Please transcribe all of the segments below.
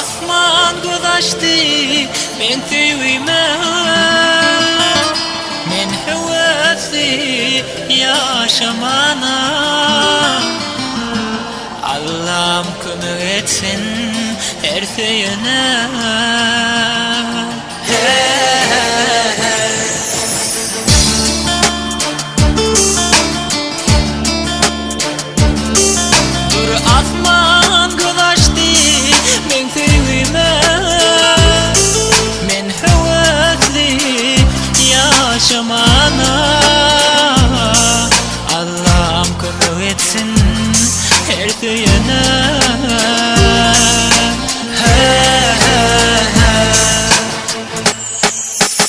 asman göz açtı men sevime, men hevesli yaşamana. Allah'ım kömür etsin her şeyine. Dur asman göz açtı men sevime, men hevesli yaşamana. Allah'ım kömür etsin her şeyine.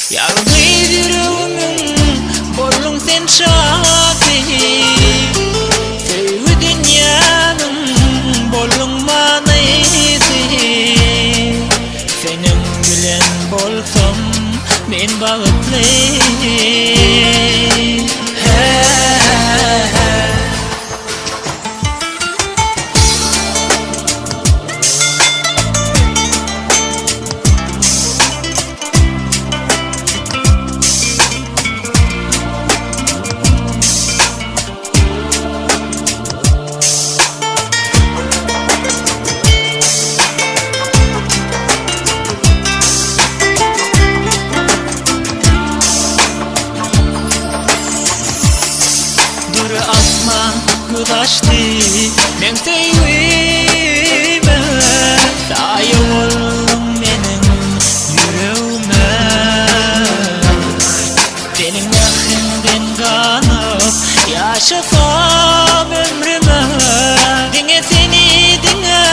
Yargı yüreğimin bollun sen şahsi, sevgi dünyanın bollun manisi. Senin bilen bolsam men bağıtlı. Asman göz açtı men sevime, sayı oldum benim yüreğime. Senin yakından kanıp yaşasam ömrüme. Dinle seni, dinle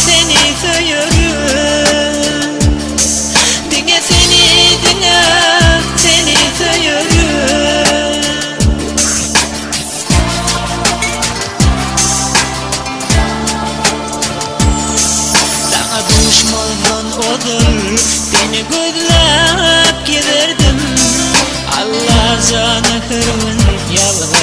seni söylerim. Dinle seni, dinle seni söylerim. Düşmanın odur, seni gözlep giderdim. Allah canı kırın yalvar.